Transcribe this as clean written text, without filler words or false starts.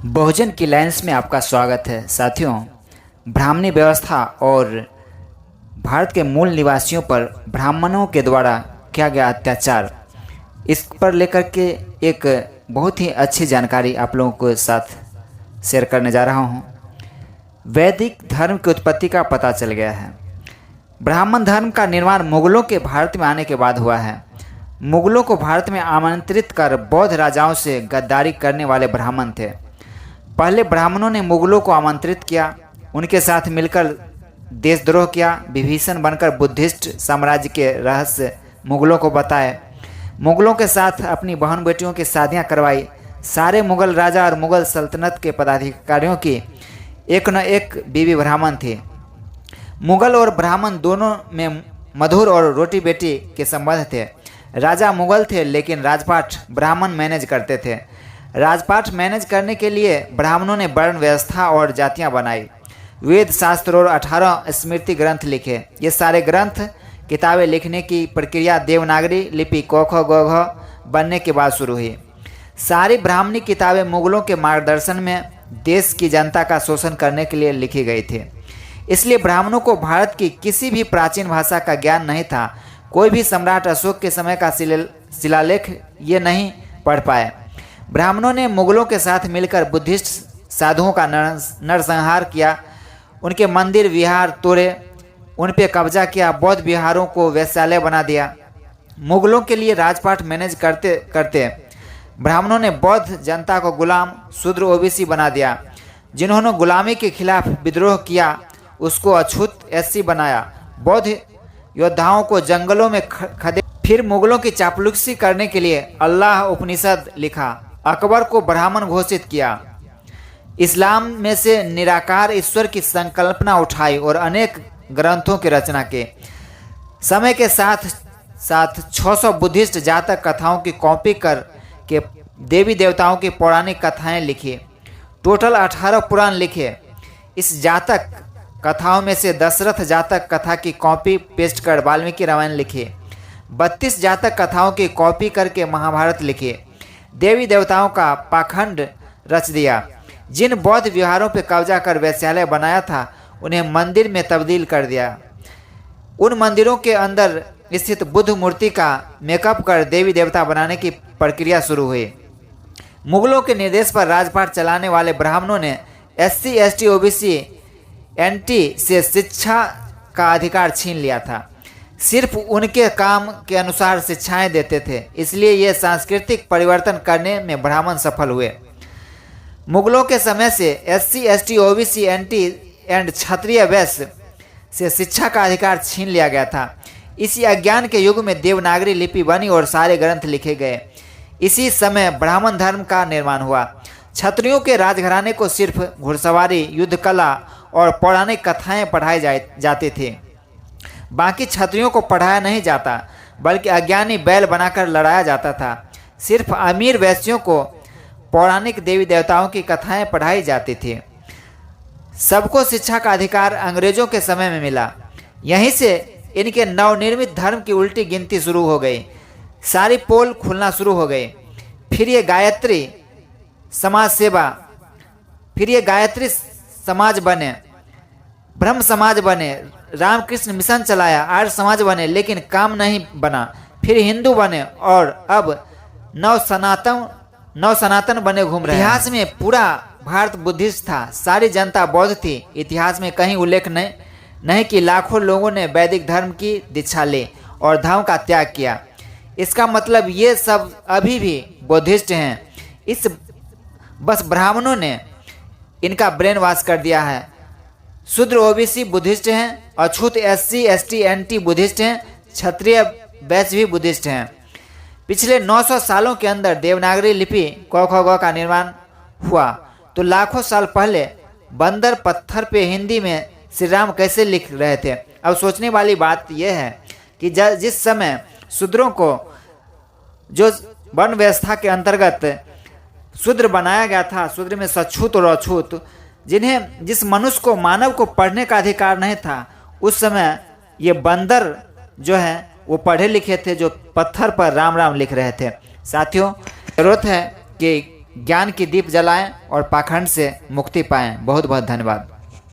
बहुजन की लाइन्स में आपका स्वागत है। साथियों, ब्राह्मणी व्यवस्था और भारत के मूल निवासियों पर ब्राह्मणों के द्वारा किया गया अत्याचार, इस पर लेकर के एक बहुत ही अच्छी जानकारी आप लोगों के साथ शेयर करने जा रहा हूं। वैदिक धर्म की उत्पत्ति का पता चल गया है। ब्राह्मण धर्म का निर्माण मुगलों के भारत में आने के बाद हुआ है। मुगलों को भारत में आमंत्रित कर बौद्ध राजाओं से गद्दारी करने वाले ब्राह्मण थे। पहले ब्राह्मणों ने मुगलों को आमंत्रित किया, उनके साथ मिलकर देशद्रोह किया, विभीषण बनकर बुद्धिस्ट साम्राज्य के रहस्य मुगलों को बताए, मुगलों के साथ अपनी बहन बेटियों की शादियां करवाई। सारे मुगल राजा और मुगल सल्तनत के पदाधिकारियों की एक न एक बीवी ब्राह्मण थी। मुगल और ब्राह्मण दोनों में मधुर और रोटी बेटी के संबंध थे। राजा मुगल थे लेकिन राजपाट ब्राह्मण मैनेज करते थे। राजपाट मैनेज करने के लिए ब्राह्मणों ने वर्ण व्यवस्था और जातियां बनाई, वेद शास्त्र और 18 स्मृति ग्रंथ लिखे। ये सारे ग्रंथ किताबें लिखने की प्रक्रिया देवनागरी लिपि क ख ग घ बनने के बाद शुरू हुई। सारी ब्राह्मणी किताबें मुगलों के मार्गदर्शन में देश की जनता का शोषण करने के लिए लिखी गई थी। इसलिए ब्राह्मणों को भारत की किसी भी प्राचीन भाषा का ज्ञान नहीं था। कोई भी सम्राट अशोक के समय का शिलालेख ये नहीं पढ़ पाए। ब्राह्मणों ने मुगलों के साथ मिलकर बुद्धिस्ट साधुओं का नरसंहार किया, उनके मंदिर विहार तोड़े, उन पे कब्जा किया, बौद्ध विहारों को वेश्यालय बना दिया। मुगलों के लिए राजपाट मैनेज करते करते ब्राह्मणों ने बौद्ध जनता को गुलाम शूद्र ओबीसी बना दिया। जिन्होंने गुलामी के खिलाफ विद्रोह किया उसको अछूत एससी बनाया। बौद्ध योद्धाओं को जंगलों में खदे। फिर मुगलों की चापलूसी करने के लिए अल्लाह उपनिषद लिखा, अकबर को ब्राह्मण घोषित किया। इस्लाम में से निराकार ईश्वर की संकल्पना उठाई और अनेक ग्रंथों की रचना की। समय के साथ साथ 600 बुद्धिस्ट जातक कथाओं की कॉपी कर के देवी देवताओं की पौराणिक कथाएं लिखी। टोटल 18 पुराण लिखे। इस जातक कथाओं में से दशरथ जातक कथा की कॉपी पेस्ट कर वाल्मीकि रामायण लिखी। 32 जातक कथाओं की कॉपी करके महाभारत लिखी। देवी देवताओं का पाखंड रच दिया। जिन बौद्ध विहारों पर कब्जा कर वेश्यालय बनाया था उन्हें मंदिर में तब्दील कर दिया। उन मंदिरों के अंदर स्थित बुद्ध मूर्ति का मेकअप कर देवी देवता बनाने की प्रक्रिया शुरू हुई। मुगलों के निर्देश पर राजपाट चलाने वाले ब्राह्मणों ने SC ST OBC NT से शिक्षा का अधिकार छीन लिया था। सिर्फ उनके काम के अनुसार शिक्षाएं देते थे, इसलिए ये सांस्कृतिक परिवर्तन करने में ब्राह्मण सफल हुए। मुगलों के समय से SC ST OBC NT and क्षत्रिय वैश्य से शिक्षा का अधिकार छीन लिया गया था। इसी अज्ञान के युग में देवनागरी लिपि बनी और सारे ग्रंथ लिखे गए। इसी समय ब्राह्मण धर्म का निर्माण हुआ। क्षत्रियों के राजघराने को सिर्फ घुड़सवारी, युद्ध कला और पौराणिक कथाएं पढ़ाई जाती थी। बाकी क्षत्रियों को पढ़ाया नहीं जाता, बल्कि अज्ञानी बैल बनाकर लड़ाया जाता था। सिर्फ अमीर वैश्यों को पौराणिक देवी देवताओं की कथाएं पढ़ाई जाती थी। सबको शिक्षा का अधिकार अंग्रेजों के समय में मिला। यहीं से इनके नवनिर्मित धर्म की उल्टी गिनती शुरू हो गई। सारी पोल खुलना शुरू हो गई। फिर ये गायत्री समाज बने, ब्रह्म समाज बने, रामकृष्ण मिशन चलाया, आर्य समाज बने, लेकिन काम नहीं बना। फिर हिंदू बने और अब नव सनातन बने घूम रहे हैं। इतिहास में पूरा भारत बुद्धिस्ट था, सारी जनता बौद्ध थी। इतिहास में कहीं उल्लेख नहीं कि लाखों लोगों ने वैदिक धर्म की दीक्षा ली और धर्म का त्याग किया। इसका मतलब ये सब अभी भी बुद्धिस्ट हैं। बस ब्राह्मणों ने इनका ब्रेन वॉश कर दिया है। शूद्र ओबीसी बुद्धिस्ट हैं, अछूत SC ST NT बुद्धिस्ट हैं, क्षत्रिय वैश्य भी बुद्धिस्ट हैं। पिछले 900 सालों के अंदर देवनागरी लिपि क ख ग का निर्माण हुआ, तो लाखों साल पहले बंदर पत्थर पे हिंदी में श्री राम कैसे लिख रहे थे। अब सोचने वाली बात यह है कि जिस समय शूद्रों को जो वर्ण व्यवस्था के अंतर्गत शूद्र बनाया गया था, शूद्र में सछूत और अछूत, जिस मनुष्य को मानव को पढ़ने का अधिकार नहीं था, उस समय ये बंदर जो है वो पढ़े लिखे थे, जो पत्थर पर राम राम लिख रहे थे। साथियों, जरूरत है कि ज्ञान की दीप जलाएं और पाखंड से मुक्ति पाएं। बहुत बहुत धन्यवाद।